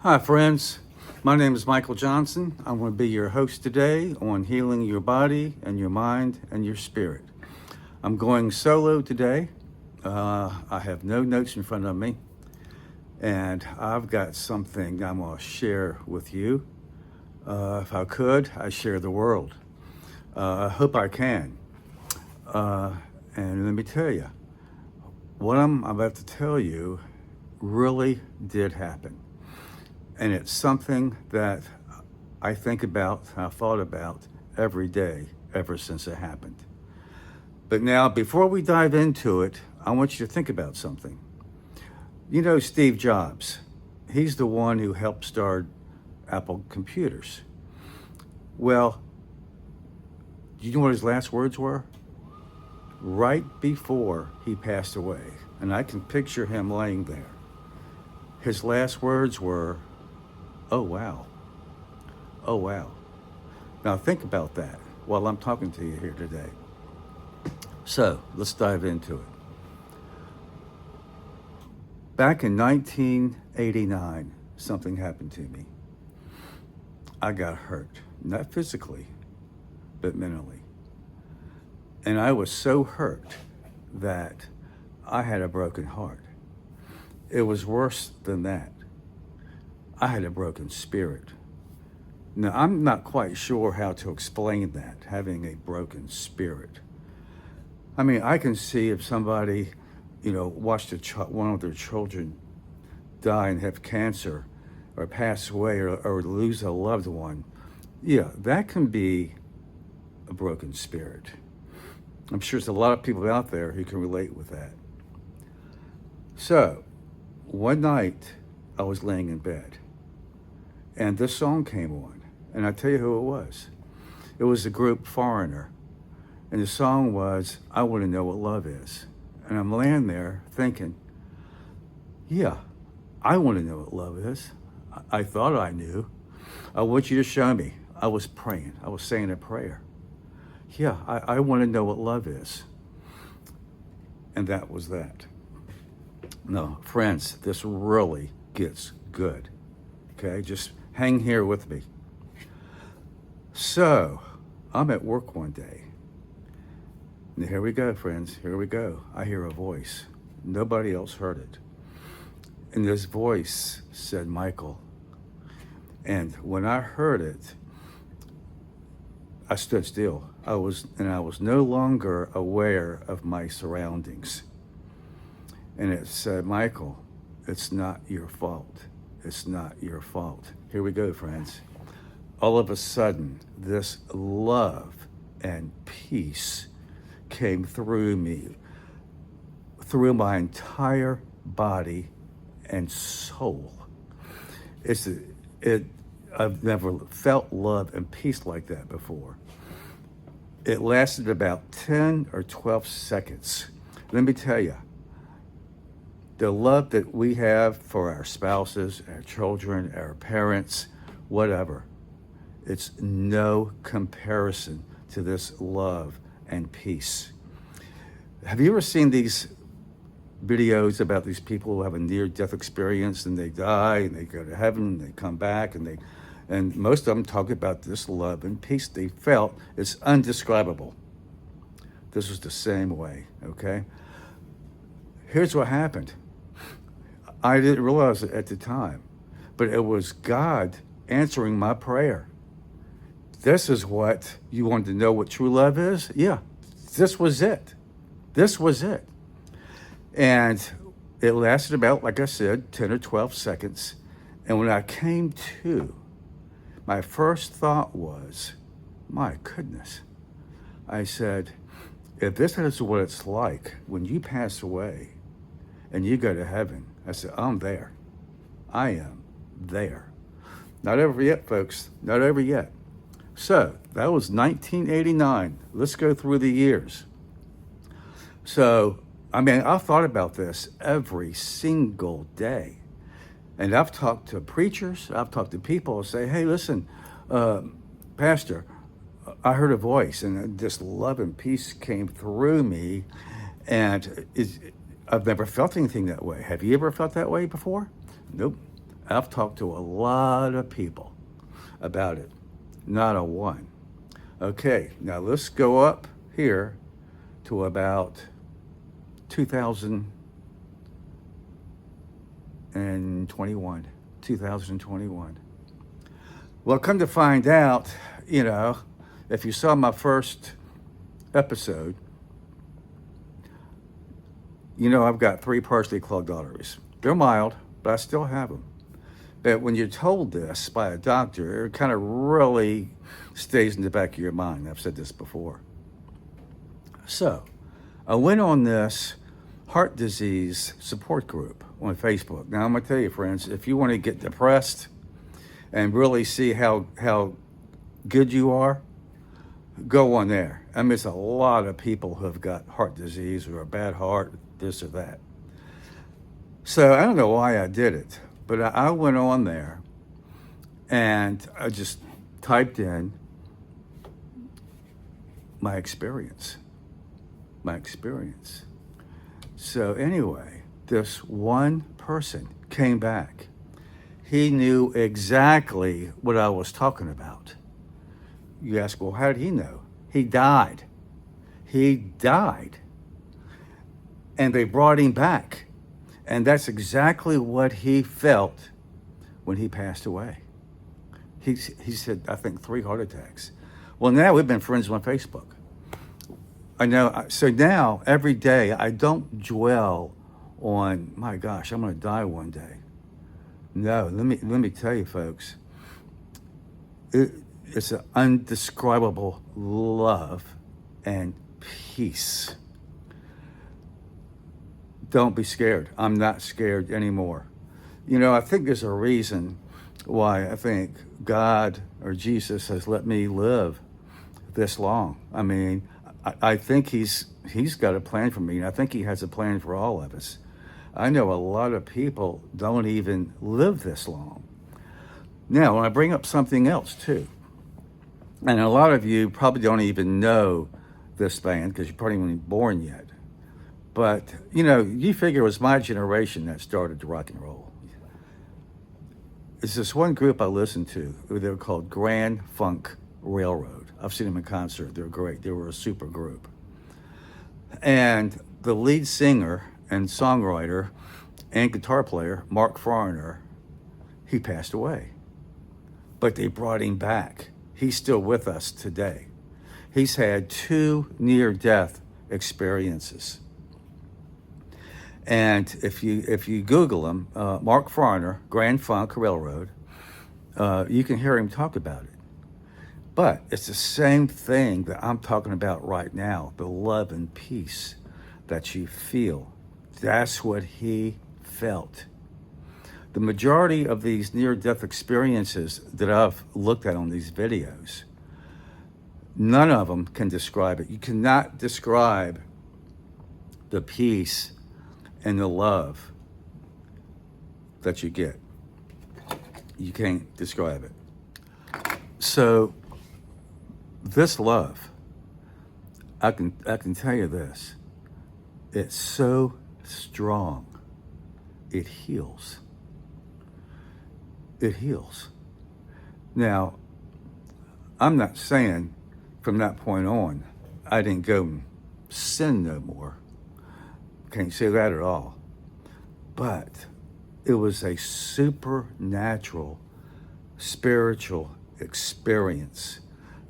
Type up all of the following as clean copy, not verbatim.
Hi, friends. My name is Michael Johnson. I'm going to be your host today on healing your body and your mind and your spirit. I'm going solo today. I have no notes in front of me, and I've got something I'm going to share with you. If I could, I'd share the world. I hope I can. And let me tell you, what I'm about to tell you really did happen. And it's something that I think about, I've thought about every day ever since it happened. But now, before we dive into it, I want you to think about something. You know Steve Jobs. He's the one who helped start Apple computers. Well, do you know what his last words were? Right before he passed away, and I can picture him laying there. His last words were, "Oh, wow. Oh, wow." Now think about that while I'm talking to you here today. So let's dive into it. Back in 1989, something happened to me. I got hurt, not physically, but mentally. And I was so hurt that I had a broken heart. It was worse than that. I had a broken spirit. Now, I'm not quite sure how to explain that, having a broken spirit. I mean, I can see if somebody, watched one of their children die and have cancer or pass away or lose a loved one. Yeah, that can be a broken spirit. I'm sure there's a lot of people out there who can relate with that. So, one night I was laying in bed and this song came on, and I tell you who it was. It was the group Foreigner, and the song was, "I Want to Know What Love Is." And I'm laying there thinking, yeah, I want to know what love is. I thought I knew. I want you to show me. I was praying. I was saying a prayer. Yeah, I want to know what love is. And that was that. No, friends, this really gets good. Okay, just hang here with me. So, I'm at work one day. And here we go, friends. Here we go. I hear a voice. Nobody else heard it. And this voice said, "Michael." And when I heard it, I stood still. I was no longer aware of my surroundings. And it said, "Michael, it's not your fault. It's not your fault." Here we go, friends. All of a sudden, this love and peace came through me, through my entire body and soul. I've never felt love and peace like that before. It lasted about 10 or 12 seconds. Let me tell you, the love that we have for our spouses, our children, our parents, whatever, it's no comparison to this love and peace. Have you ever seen these videos about these people who have a near-death experience and they die and they go to heaven and they come back and most of them talk about this love and peace they felt. It's undescribable. This was the same way, okay? Here's what happened. I didn't realize it at the time, but it was God answering my prayer. This is what you wanted to know what true love is? Yeah, this was it. This was it. And it lasted about, like I said, 10 or 12 seconds. And when I came to, my first thought was, my goodness. I said, if this is what it's like when you pass away and you go to heaven, I said, I'm there. I am there. Not over yet, folks. Not over yet. So that was 1989. Let's go through the years. So, I've thought about this every single day. And I've talked to preachers, I've talked to people who say, hey, listen, Pastor, I heard a voice and this love and peace came through me. And I've never felt anything that way. Have you ever felt that way before? Nope. I've talked to a lot of people about it. Not a one. Okay, now let's go up here to about 2021. 2021. Well, come to find out, if you saw my first episode, I've got 3 partially clogged arteries. They're mild, but I still have them. But when you're told this by a doctor, it kind of really stays in the back of your mind. I've said this before. So I went on this heart disease support group on Facebook. Now, I'm going to tell you, friends, if you want to get depressed and really see how good you are, go on there. I mean, there's a lot of people who have got heart disease or a bad heart, this or that. So I don't know why I did it, but I went on there and I just typed in my experience. So anyway, this one person came back. He knew exactly what I was talking about. You ask, well, how did he know? He died. And they brought him back. And that's exactly what he felt when he passed away. He said, I think 3 heart attacks. Well, now we've been friends on Facebook. I know. So now every day I don't dwell on, my gosh, I'm going to die one day. No, let me tell you, folks. It's an indescribable love and peace. Don't be scared. I'm not scared anymore. I think there's a reason why I think God or Jesus has let me live this long. I mean, I think he's got a plan for me, and I think he has a plan for all of us. I know a lot of people don't even live this long. Now, when I bring up something else too, and a lot of you probably don't even know this band because you're probably not even born yet. But, you figure it was my generation that started rock and roll. It's this one group I listened to. They were called Grand Funk Railroad. I've seen them in concert. They're great. They were a super group. And the lead singer and songwriter and guitar player, Mark Foreigner, he passed away. But they brought him back. He's still with us today. He's had 2 near-death experiences. And if you Google him, Mark Foreigner, Grand Funk Railroad, you can hear him talk about it. But it's the same thing that I'm talking about right now, the love and peace that you feel. That's what he felt. The majority of these near-death experiences that I've looked at on these videos, none of them can describe it. You cannot describe the peace and the love that you get. You can't describe it. So this love, I can tell you this, it's so strong, it heals. It heals. Now, I'm not saying from that point on, I didn't go and sin no more. Can't say that at all. But it was a supernatural, spiritual experience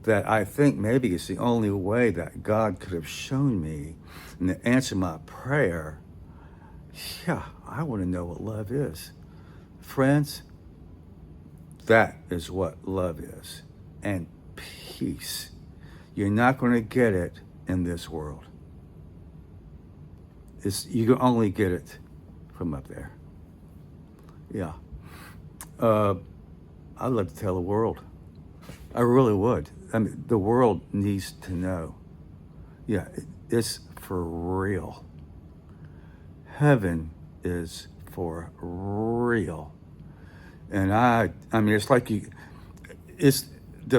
that I think maybe is the only way that God could have shown me and to answer my prayer. Yeah, I want to know what love is. Friends, that is what love is. And peace. You're not going to get it in this world. You can only get it from up there. Yeah. I'd love to tell the world. I really would. I mean, the world needs to know. Yeah, it's for real. Heaven is for real. And I mean, it's like the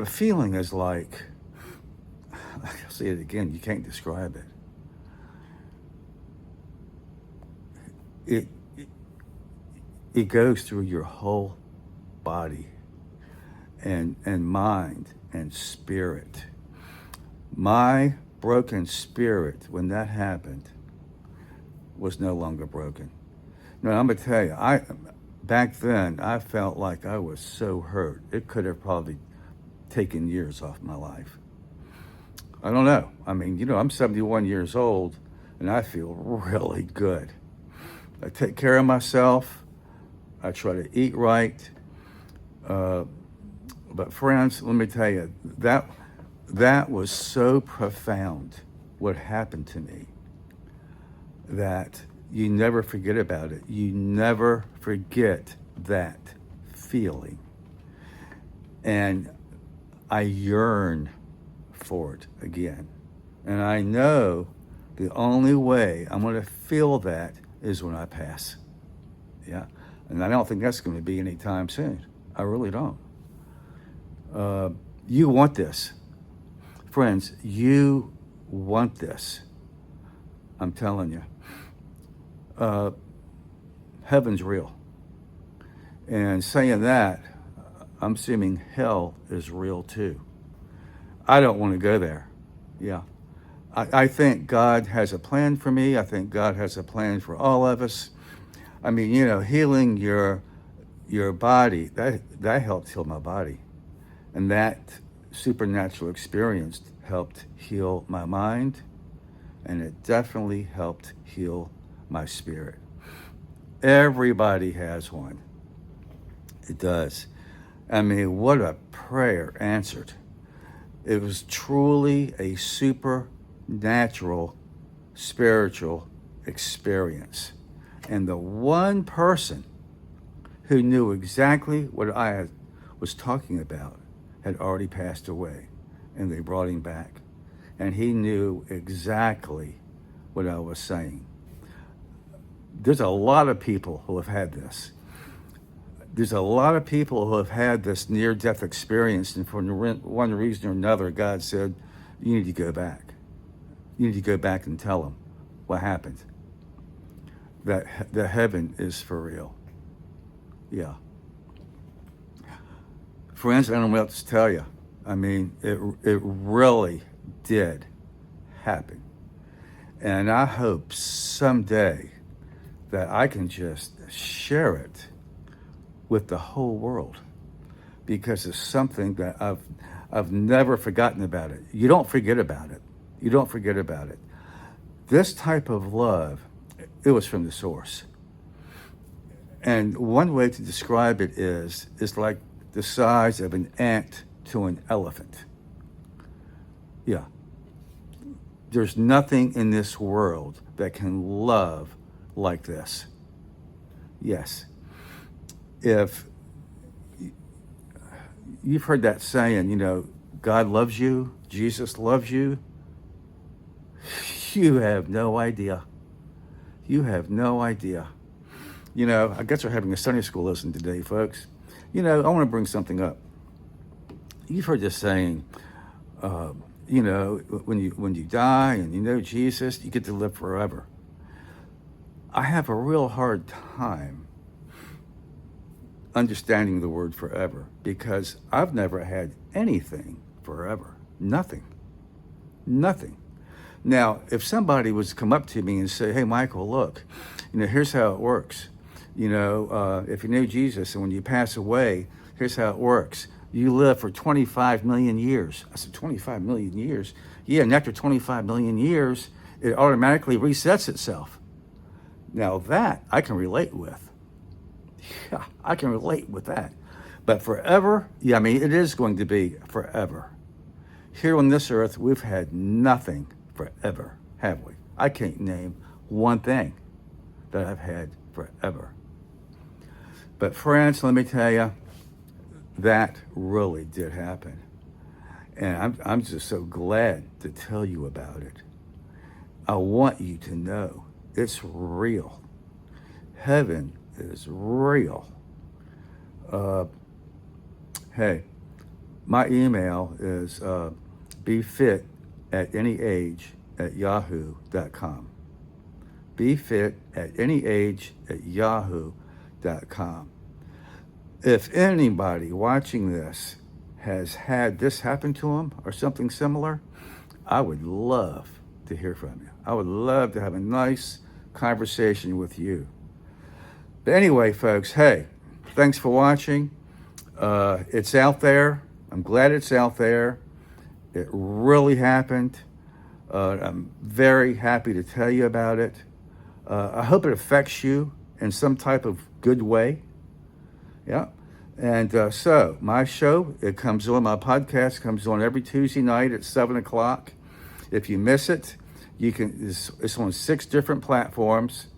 feeling is like, I'll say it again, you can't describe it. It goes through your whole body and mind and spirit. My broken spirit, when that happened, was no longer broken. No, I'm gonna tell you, back then I felt like I was so hurt. It could have probably taken years off my life. I don't know. I mean, I'm 71 years old and I feel really good. I take care of myself. I try to eat right. But friends, let me tell you, that was so profound what happened to me that you never forget about it. You never forget that feeling. And I yearn for it again. And I know the only way I'm going to feel that is when I pass. Yeah. And I don't think that's going to be anytime soon. I really don't. You want this. Friends, you want this. I'm telling you. Heaven's real. And saying that, I'm assuming hell is real too. I don't want to go there. Yeah. I think God has a plan for me. I think God has a plan for all of us. I mean, healing your body, that helped heal my body. And that supernatural experience helped heal my mind. And it definitely helped heal my spirit. Everybody has one. It does. I mean, what a prayer answered. It was truly a supernatural spiritual experience. And the one person who knew exactly what I was talking about had already passed away, and they brought him back. And he knew exactly what I was saying. There's a lot of people who have had this. There's a lot of people who have had this near-death experience, and for one reason or another, God said, you need to go back. You need to go back and tell them what happened. That the heaven is for real. Yeah. Friends, I don't know what else to tell you. I mean, it really did happen. And I hope someday that I can just share it with the whole world, because it's something that I've never forgotten about it. You don't forget about it. You don't forget about it. This type of love, it was from the source. And one way to describe it is like the size of an ant to an elephant. Yeah. There's nothing in this world that can love like this. Yes. If you've heard that saying, God loves you, Jesus loves you, you have no idea. You have no idea. I guess we're having a Sunday school lesson today, folks. I want to bring something up. You've heard this saying, when you die and you know Jesus, you get to live forever. I have a real hard time understanding the word forever, because I've never had anything forever. Nothing. Now, if somebody was to come up to me and say, hey, Michael, look, here's how it works. If you know Jesus and when you pass away, here's how it works. You live for 25 million years. I said, 25 million years? Yeah, and after 25 million years, it automatically resets itself. Now that I can relate with. Yeah, I can relate with that. But forever, yeah, I mean, it is going to be forever. Here on this earth, we've had nothing forever, have we? I can't name one thing that I've had forever. But friends, let me tell you, that really did happen. And I'm just so glad to tell you about it. I want you to know it's real. Heaven is real. Hey, my email is befitatanyage@yahoo.com. befitatanyage@yahoo.com. EP5.com. If anybody watching this has had this happen to them or something similar, I would love to hear from you. I would love to have a nice conversation with you. But anyway, folks, hey, thanks for watching. It's out there. I'm glad it's out there. It really happened. I'm very happy to tell you about it. I hope it affects you in some type of good way. Yeah. And so my show, it comes on, my podcast comes on every Tuesday night at 7 o'clock. If you miss it, you can, it's on 6 different platforms.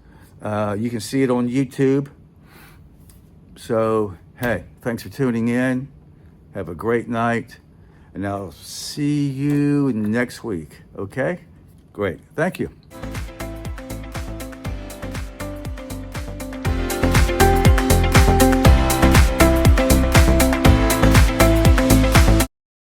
You can see it on YouTube. So, hey, thanks for tuning in. Have a great night. And I'll see you next week. Okay? Great. Thank you.